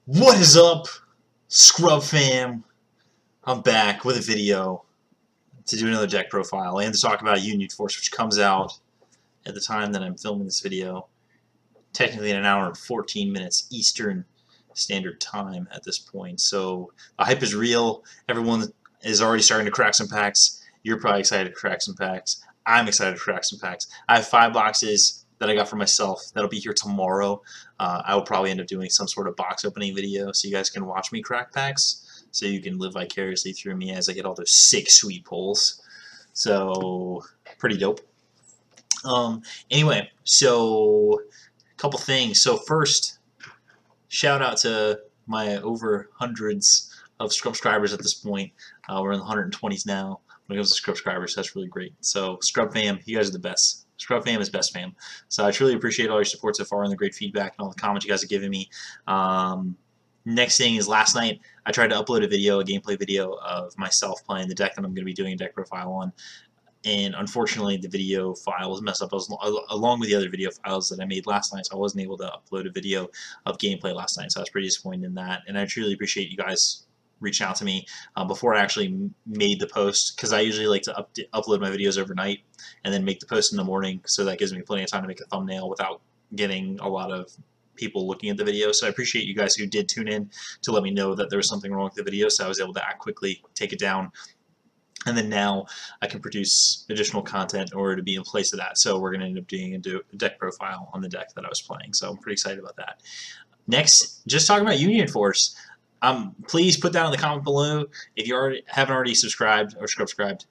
What is up, Scrub fam? I'm back with a video to do another deck profile and to talk about Union Force, which comes out at the time that I'm filming this video, technically in an hour and 14 minutes Eastern Standard Time at this point. So the hype is real. Everyone is already starting to crack some packs. You're probably excited to crack some packs. I'm excited to crack some packs. I have 5 boxes that I got for myself that'll be here tomorrow. I will probably end up doing some sort of box opening video so you guys can watch me crack packs, so you can live vicariously through me as I get all those sick sweet pulls. So pretty dope. Anyway, so a couple things. So first, shout out to my over hundreds of subscribers at this point. We're in the 120s now when it comes to subscribers. That's really great. So Scrub fam, you guys are the best. Scrub fam is best fam. So I truly appreciate all your support so far and the great feedback and all the comments you guys have given me. Next thing is, last night I tried to upload a video, a gameplay video of myself playing the deck that I'm going to be doing a deck profile on. And unfortunately, the video file was messed up along with the other video files that I made last night, so I wasn't able to upload a video of gameplay last night, so I was pretty disappointed in that. And I truly appreciate you guys reaching out to me before I actually made the post, because I usually like to upload my videos overnight and then make the post in the morning, so that gives me plenty of time to make a thumbnail without getting a lot of people looking at the video. So I appreciate you guys who did tune in to let me know that there was something wrong with the video, so I was able to act quickly, take it down, and then now I can produce additional content in order to be in place of that. So we're going to end up doing a deck profile on the deck that I was playing. So I'm pretty excited about that. Next, just talking about Union Force. Please put down in the comment below if you haven't already subscribed or subscribed.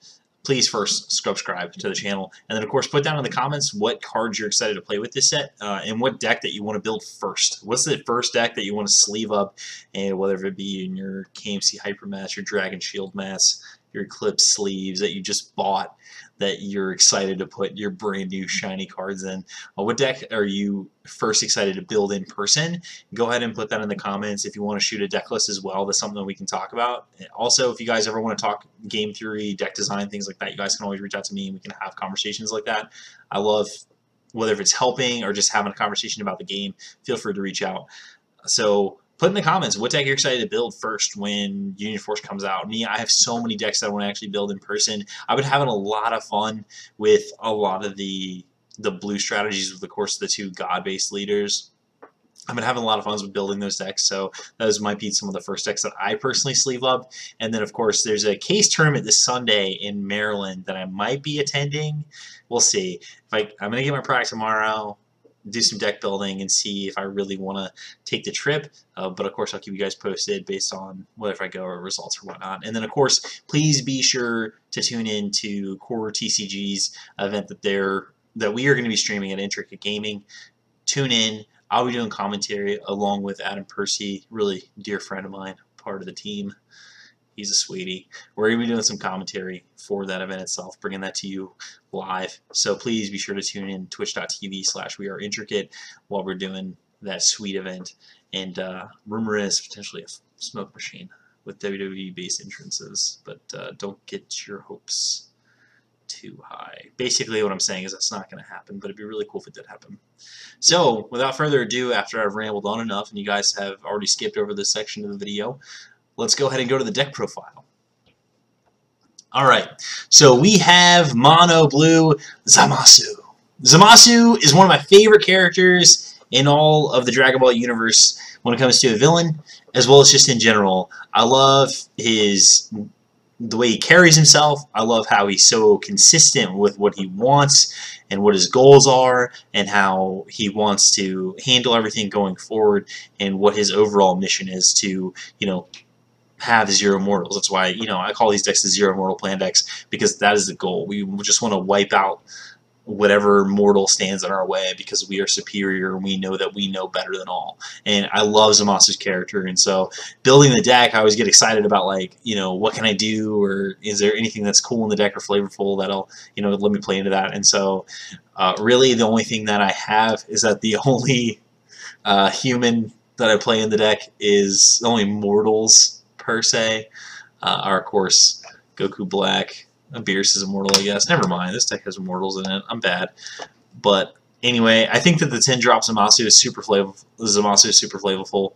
Please first subscribe to the channel, and then of course put down in the comments what cards you're excited to play with this set, and what deck that you want to build first. What's the first deck that you want to sleeve up, and whether it be in your KMC Hyper Mats, your Dragon Shield Mats, your Eclipse sleeves that you just bought that you're excited to put your brand new shiny cards in. What deck are you first excited to build in person? Go ahead and put that in the comments. If you want to shoot a deck list as well, that's something that we can talk about. Also, if you guys ever want to talk game theory, deck design, things like that, you guys can always reach out to me and we can have conversations like that. I love, whether if it's helping or just having a conversation about the game, feel free to reach out. So put in the comments what deck you're excited to build first when Union Force comes out. Me, I have so many decks that I want to actually build in person. I've been having a lot of fun with a lot of the blue strategies with, of course, the 2 God-based leaders. I've been having a lot of fun with building those decks, so those might be some of the first decks that I personally sleeve up. And then, of course, there's a case tournament this Sunday in Maryland that I might be attending. We'll see. I'm going to get my practice tomorrow, do some deck building, and see if I really want to take the trip. But of course, I'll keep you guys posted based on whether if I go or results or whatnot. And then, of course, please be sure to tune in to Core TCG's event that we are going to be streaming at Intricate Gaming. Tune in. I'll be doing commentary along with Adam Percy, really dear friend of mine, part of the team. He's a sweetie. We're going to be doing some commentary for that event itself, bringing that to you live. So please be sure to tune in, twitch.tv/weareintricate, while we're doing that sweet event. And rumor is potentially a smoke machine with WWE-based entrances, but don't get your hopes too high. Basically what I'm saying is that's not going to happen, but it'd be really cool if it did happen. So without further ado, after I've rambled on enough and you guys have already skipped over this section of the video, let's go ahead and go to the deck profile. Alright, so we have Mono Blu Zamasu. Zamasu is one of my favorite characters in all of the Dragon Ball universe when it comes to a villain, as well as just in general. I love the way he carries himself. I love how he's so consistent with what he wants and what his goals are, and how he wants to handle everything going forward, and what his overall mission is to, have 0 mortals. That's why, I call these decks the 0 mortal plan decks, because that is the goal. We just want to wipe out whatever mortal stands in our way, because we are superior and we know that we know better than all. And I love Zamasu's character, and so building the deck, I always get excited about, like, what can I do, or is there anything that's cool in the deck or flavorful that'll, let me play into that. And so really the only thing that I have is that the only human that I play in the deck is the only mortals per se are, of course, Goku Black. Beerus is immortal, I guess. Never mind, this deck has immortals in it. I'm bad. But anyway, I think that the 10-drop Zamasu is super flavorful. Zamasu is super flavorful.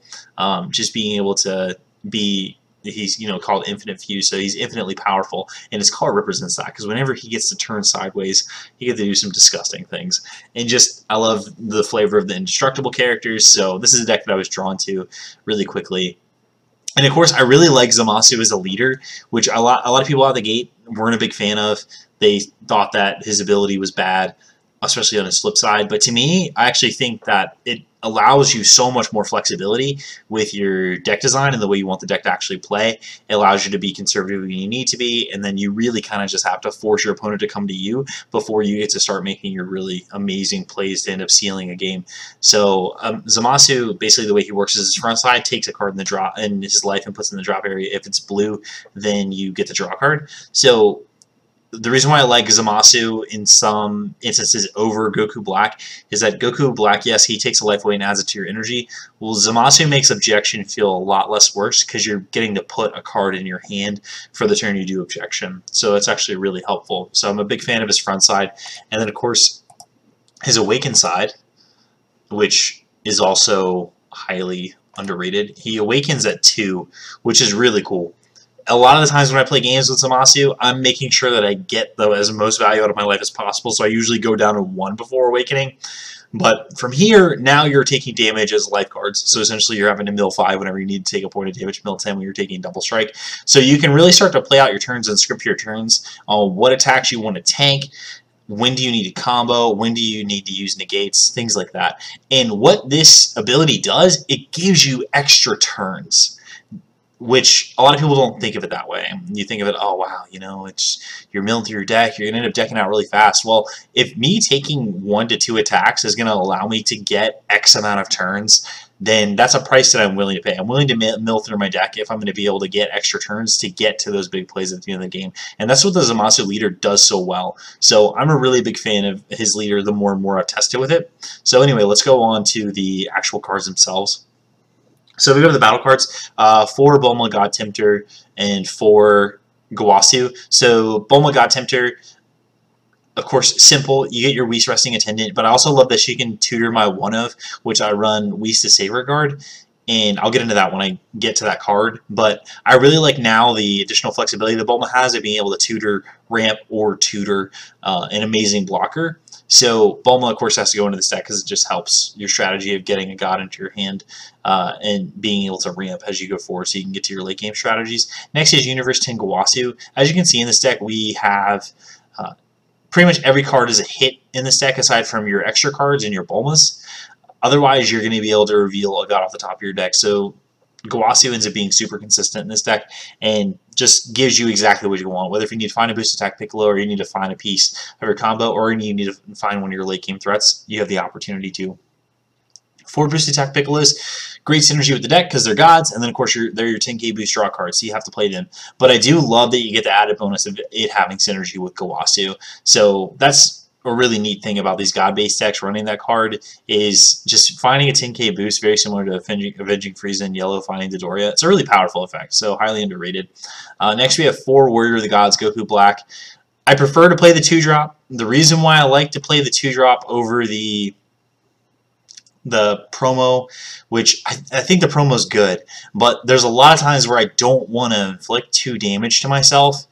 Just being able to be, he's called Infinite Fuse, so he's infinitely powerful, and his card represents that because whenever he gets to turn sideways, he gets to do some disgusting things. And just I love the flavor of the indestructible characters, so this is a deck that I was drawn to really quickly. And of course, I really like Zamasu as a leader, which a lot of people out of the gate weren't a big fan of. They thought that his ability was bad, especially on his flip side. But to me, I actually think that it allows you so much more flexibility with your deck design and the way you want the deck to actually play. It allows you to be conservative when you need to be, and then you really kind of just have to force your opponent to come to you before you get to start making your really amazing plays to end up sealing a game. So Zamasu, basically the way he works is his front side takes a card in the draw in his life and puts it in the drop area. If it's blue, then you get the draw card. So the reason why I like Zamasu in some instances over Goku Black is that Goku Black, yes, he takes a life away and adds it to your energy. Well, Zamasu makes objection feel a lot less worse because you're getting to put a card in your hand for the turn you do objection. So it's actually really helpful. So I'm a big fan of his front side. And then, of course, his Awakened side, which is also highly underrated. He awakens at 2, which is really cool. A lot of the times when I play games with Zamasu, I'm making sure that I get as most value out of my life as possible, so I usually go down to 1 before awakening. But from here, now you're taking damage as life cards, so essentially you're having to mill 5 whenever you need to take a point of damage, mill 10 when you're taking double strike. So you can really start to play out your turns and script your turns on what attacks you want to tank, when do you need to combo, when do you need to use negates, things like that. And what this ability does, it gives you extra turns, which a lot of people don't think of it that way. You think of it, oh wow, you're milling through your deck, you're going to end up decking out really fast. Well, if me taking 1 to 2 attacks is going to allow me to get X amount of turns, then that's a price that I'm willing to pay. I'm willing to mill through my deck if I'm going to be able to get extra turns to get to those big plays at the end of the game. And that's what the Zamasu leader does so well. So I'm a really big fan of his leader the more and more I've tested with it. So anyway, let's go on to the actual cards themselves. So we go to the battle cards, 4 Bulma God Tempter and 4 Gawasu. So Bulma God Tempter, of course, simple. You get your Whis Resting Attendant, but I also love that she can tutor my one of, which I run Whis to Saber Guard, and I'll get into that when I get to that card. But I really like now the additional flexibility that Bulma has of being able to tutor ramp or tutor an amazing blocker. So Bulma, of course, has to go into this deck because it just helps your strategy of getting a god into your hand and being able to ramp as you go forward so you can get to your late game strategies. Next is Universe 10 Gawasu. As you can see in this deck, we have pretty much every card is a hit in this deck aside from your extra cards and your Bulmas. Otherwise, you're going to be able to reveal a god off the top of your deck. So Gawasu ends up being super consistent in this deck and just gives you exactly what you want. Whether if you need to find a boost attack Piccolo, or you need to find a piece of your combo, or you need to find one of your late game threats, you have the opportunity to. 4 boost attack Piccolos, great synergy with the deck because they're gods, and then of course they're your 10k boost draw cards, so you have to play them. But I do love that you get the added bonus of it having synergy with Gawasu. So that's a really neat thing about these god-based decks running that card is just finding a 10k boost, very similar to Avenging Frieza and Yellow finding Dodoria. It's a really powerful effect, so highly underrated. Next we have 4 Warrior of the Gods, Goku Black. I prefer to play the 2-drop. The reason why I like to play the 2-drop over the promo, which I think the promo is good, but there's a lot of times where I don't want to inflict 2 damage to myself,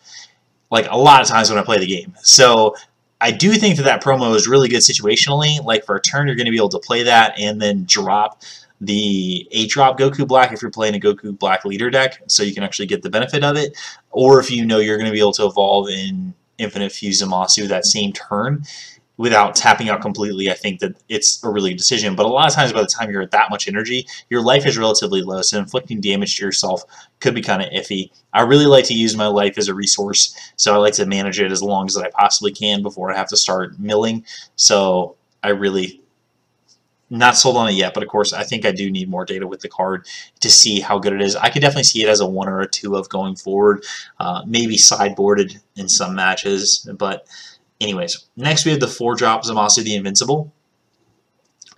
like a lot of times when I play the game. So I do think that promo is really good situationally. Like for a turn, you're going to be able to play that and then drop the 8-drop Goku Black if you're playing a Goku Black leader deck, so you can actually get the benefit of it. Or if you know you're going to be able to evolve in Infinite Fuse Zamasu that same turn without tapping out completely, I think that it's a really good decision. But a lot of times by the time you're at that much energy, your life is relatively low, so inflicting damage to yourself could be kind of iffy. I really like to use my life as a resource, so I like to manage it as long as I possibly can before I have to start milling. So I really not sold on it yet, but of course I think I do need more data with the card to see how good it is. I could definitely see it as a 1 or a 2 of going forward, maybe sideboarded in some matches, but anyways, next we have the 4-drop Zamasu the Invincible.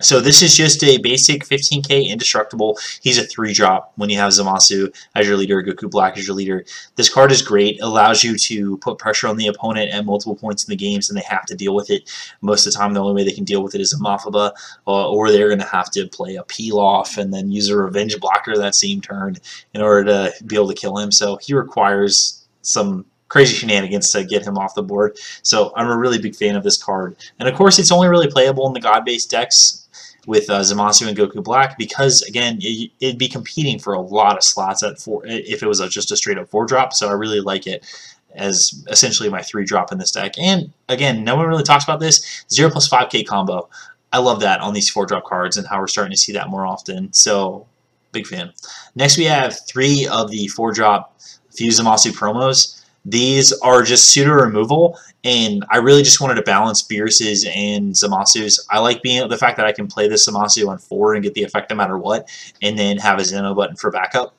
So this is just a basic 15k indestructible. He's a 3-drop when you have Zamasu as your leader, Goku Black as your leader. This card is great. It allows you to put pressure on the opponent at multiple points in the games, and they have to deal with it. Most of the time, the only way they can deal with it is a Mafaba, or they're going to have to play a Peel-Off and then use a Revenge Blocker that same turn in order to be able to kill him. So he requires some crazy shenanigans to get him off the board. So I'm a really big fan of this card. And of course, it's only really playable in the God-based decks with Zamasu and Goku Black because, again, it'd be competing for a lot of slots at 4 if it was just a straight-up 4-drop. So I really like it as essentially my 3-drop in this deck. And, again, no one really talks about this. 0+5k combo. I love that on these 4-drop cards and how we're starting to see that more often. So, big fan. Next, we have 3 of the 4-drop Fuse Zamasu promos. These are just pseudo removal, and I really just wanted to balance Beerus's and Zamasu's. I like the fact that I can play this Zamasu on 4 and get the effect no matter what, and then have a Zeno button for backup.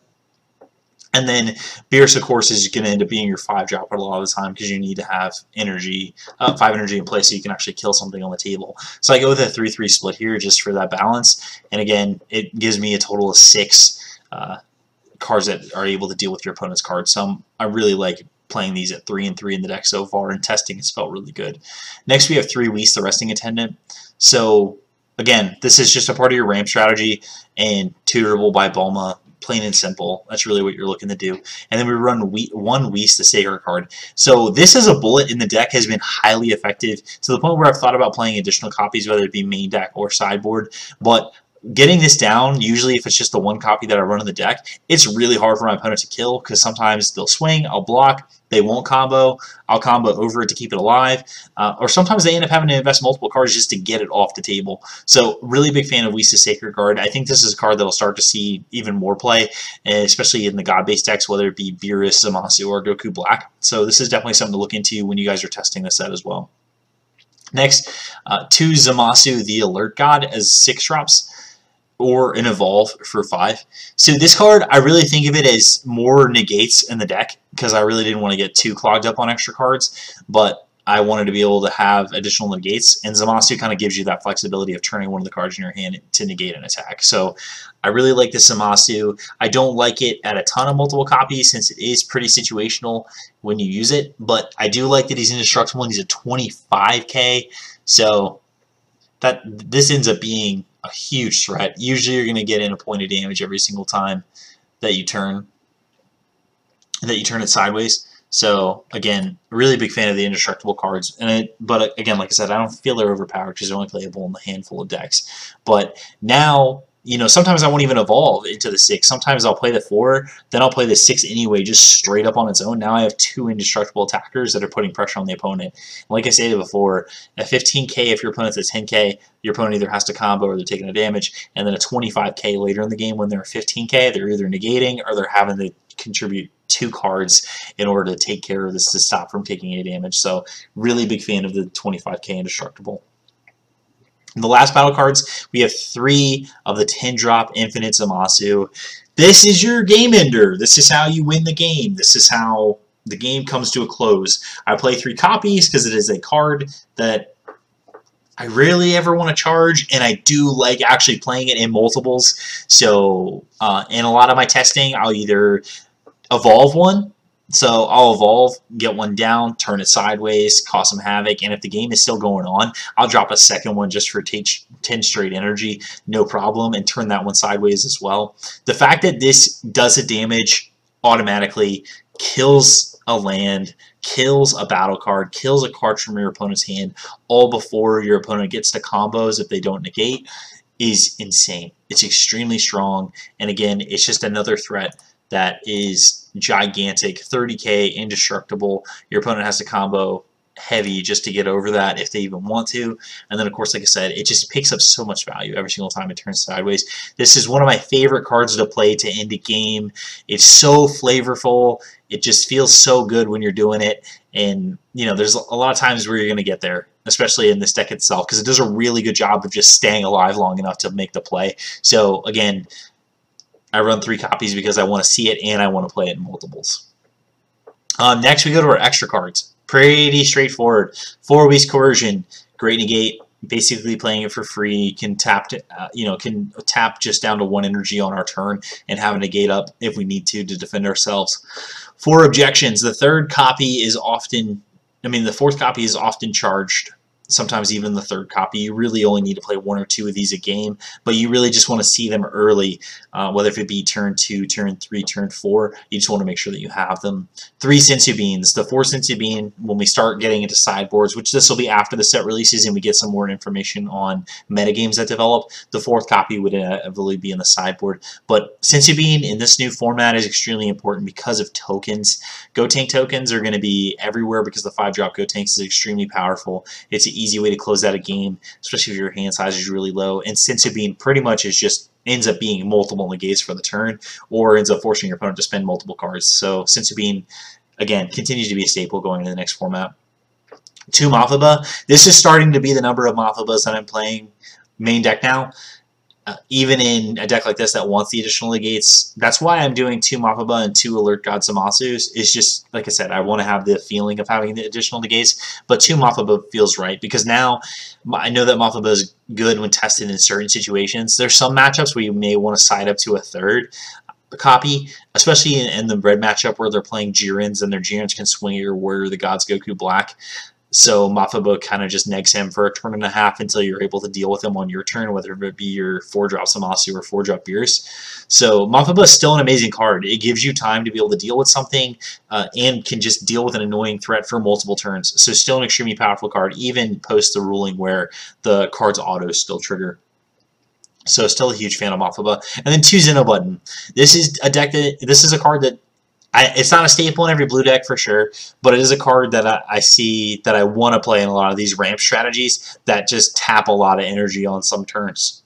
And then Beerus, of course, is going to end up being your 5-drop a lot of the time because you need to have energy, 5 energy in place so you can actually kill something on the table. So I go with a 3-3 split here just for that balance. And again, it gives me a total of 6 cards that are able to deal with your opponent's cards. So I really like playing these at 3 and 3 in the deck so far, and testing has felt really good. Next, we have 3 Whis, the Resting Attendant. So, again, this is just a part of your ramp strategy, and tutorable by Bulma, plain and simple. That's really what you're looking to do. And then we run 1 Whis, the Sacred card. So this as a bullet in the deck has been highly effective to the point where I've thought about playing additional copies, whether it be main deck or sideboard, but getting this down, usually if it's just the 1 copy that I run in the deck, it's really hard for my opponent to kill because sometimes they'll swing, I'll block, they won't combo, I'll combo over it to keep it alive, or sometimes they end up having to invest multiple cards just to get it off the table. So really big fan of Whis' Sacred Guard. I think this is a card that will start to see even more play, especially in the God-based decks, whether it be Beerus, Zamasu, or Goku Black. So this is definitely something to look into when you guys are testing this set as well. Next, 2 Zamasu, the Alert God, as 6-drops. Or an Evolve for 5. So this card, I really think of it as more negates in the deck because I really didn't want to get too clogged up on extra cards, but I wanted to be able to have additional negates, and Zamasu kind of gives you that flexibility of turning one of the cards in your hand to negate an attack. So I really like this Zamasu. I don't like it at a ton of multiple copies since it is pretty situational when you use it, but I do like that he's indestructible and he's a 25k, so that this ends up being a huge threat. Usually you're going to get in a point of damage every single time that you turn it sideways. So again, really big fan of the indestructible cards. But again, like I said, I don't feel they're overpowered because they're only playable in a handful of decks. But now, you know, sometimes I won't even evolve into the 6. Sometimes I'll play the 4, then I'll play the 6 anyway, just straight up on its own. Now I have 2 indestructible attackers that are putting pressure on the opponent. Like I stated before, at 15k, if your opponent's at 10k, your opponent either has to combo or they're taking a damage, and then a 25k later in the game when they're 15k, they're either negating or they're having to contribute 2 cards in order to take care of this to stop from taking any damage. So really big fan of the 25k indestructible. In the last battle cards, we have 3 of the 10-drop Infinite Zamasu. This is your game ender. This is how you win the game. This is how the game comes to a close. I play 3 copies because it is a card that I rarely ever want to charge, and I do like actually playing it in multiples. So in a lot of my testing, I'll either evolve one. So I'll evolve, get one down, turn it sideways, cause some havoc, and if the game is still going on, I'll drop a second one just for 10 straight energy, no problem, and turn that one sideways as well. The fact that this does a damage automatically, kills a land, kills a battle card, kills a card from your opponent's hand, all before your opponent gets to combos if they don't negate, is insane. It's extremely strong, and again, it's just another threat that is gigantic. 30k, indestructible. Your opponent has to combo heavy just to get over that if they even want to. And then, of course, like I said, it just picks up so much value every single time it turns sideways. This is one of my favorite cards to play to end a game. It's so flavorful. It just feels so good when you're doing it. And, you know, there's a lot of times where you're going to get there, especially in this deck itself, because it does a really good job of just staying alive long enough to make the play. So, again, I run 3 copies because I want to see it and I want to play it in multiples. Next, we go to our extra cards. Pretty straightforward. 4 Whis Coercion, great negate. basically playing it for free. You can tap, can tap just down to 1 energy on our turn and have a negate up if we need to defend ourselves. 4 objections. The fourth copy is often charged. Sometimes even the 3rd copy. You really only need to play 1 or 2 of these a game, but you really just want to see them early, whether it be turn 2, turn 3, turn 4. You just want to make sure that you have them. 3 Sensu Beans. The 4 Sensu Bean, when we start getting into sideboards, which this will be after the set releases and we get some more information on metagames that develop, the 4th copy would inevitably be in the sideboard. But Sensu Bean in this new format is extremely important because of tokens. Gotenk tokens are going to be everywhere because the 5-drop Gotenks is extremely powerful. It's an easy way to close out a game, especially if your hand size is really low. And Sensu Bean pretty much ends up being multiple negates for the turn, or ends up forcing your opponent to spend multiple cards. So Sensu Bean, again, continues to be a staple going into the next format. 2 Mothaba. This is starting to be the number of Mothabas that I'm playing main deck now. Even in a deck like this that wants the additional negates, that's why I'm doing 2 Mothaba and 2 Alert God Zamasus. It's just, like I said, I want to have the feeling of having the additional negates, but 2 Mothaba feels right, because now I know that Mothaba is good when tested in certain situations. There's some matchups where you may want to side up to a 3rd copy, especially in the red matchup where they're playing Jirins, and their Jirins can swing your Warrior the Gods Goku Black. So Mothaba kind of just negs him for a turn and a half until you're able to deal with him on your turn, whether it be your 4-drop Zamasu or 4-drop Beerus. So Mothaba is still an amazing card. It gives you time to be able to deal with something and can just deal with an annoying threat for multiple turns. So still an extremely powerful card, even post the ruling where the card's autos still trigger. So still a huge fan of Mothaba. And then 2 Xenobutton. This is a card that it's not a staple in every blue deck for sure, but it is a card that I see that I want to play in a lot of these ramp strategies that just tap a lot of energy on some turns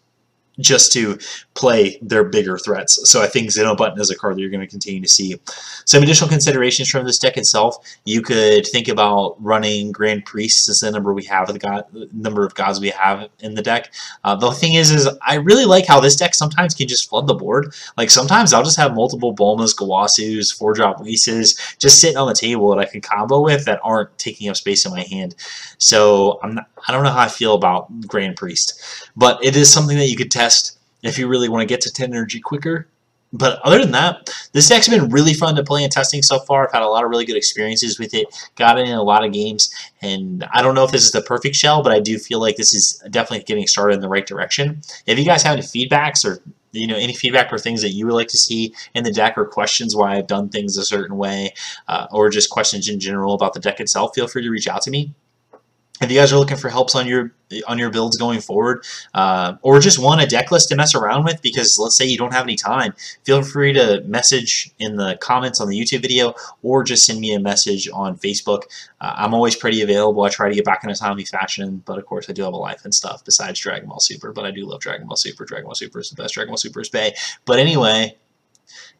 just to play their bigger threats. So I think Xenobutton is a card that you're going to continue to see. Some additional considerations from this deck itself. You could think about running Grand Priest as the number of gods we have in the deck. The thing is I really like how this deck sometimes can just flood the board. Like sometimes I'll just have multiple Bulmas, Gawasus, 4-drop Lises just sitting on the table that I can combo with that aren't taking up space in my hand. So I don't know how I feel about Grand Priest, but it is something that you could test if you really want to get to 10 energy quicker. But other than that, this deck's been really fun to play and testing so far. I've had a lot of really good experiences with it, got it in a lot of games, and I don't know if this is the perfect shell, but I do feel like this is definitely getting started in the right direction. If you guys have any feedbacks or any feedback or things that you would like to see in the deck, or questions why I've done things a certain way, or just questions in general about the deck itself, feel free to reach out to me. If you guys are looking for helps on your builds going forward, or just want a deck list to mess around with, because let's say you don't have any time, feel free to message in the comments on the YouTube video, or just send me a message on Facebook. I'm always pretty available. I try to get back in a timely fashion, but of course I do have a life and stuff besides Dragon Ball Super, but I do love Dragon Ball Super. Dragon Ball Super is the best. Dragon Ball Super is bae. But anyway,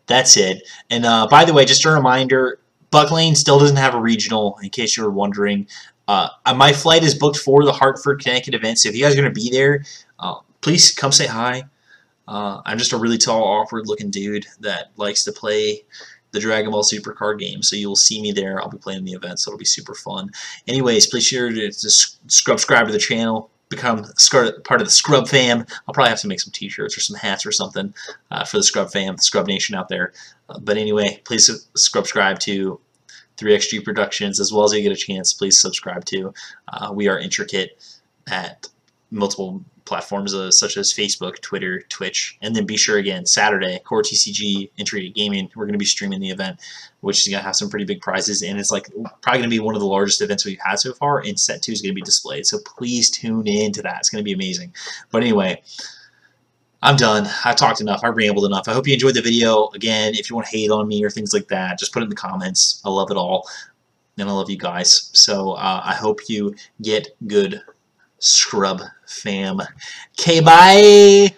that's it. And by the way, just a reminder, Buck Lane still doesn't have a regional, in case you were wondering. My flight is booked for the Hartford, Connecticut event, so if you guys are going to be there, please come say hi. I'm just a really tall, awkward-looking dude that likes to play the Dragon Ball Super card game, so you'll see me there. I'll be playing the event, so it'll be super fun. Anyways, please sure to subscribe to the channel, become part of the Scrub fam. I'll probably have to make some t-shirts or some hats or something for the Scrub fam, the Scrub Nation out there. But anyway, please subscribe to 3XG Productions, as well as you get a chance, please subscribe to. We are intricate at multiple platforms such as Facebook, Twitter, Twitch, and then be sure again, Saturday, Core TCG Intricate Gaming, we're going to be streaming the event, which is going to have some pretty big prizes, and it's like probably going to be one of the largest events we've had so far, and Set 2 is going to be displayed, so please tune in to that. It's going to be amazing. But anyway, I'm done. I've talked enough. I rambled enough. I hope you enjoyed the video. Again, if you want to hate on me or things like that, just put it in the comments. I love it all, and I love you guys. So I hope you get good, Scrub fam. Okay, bye!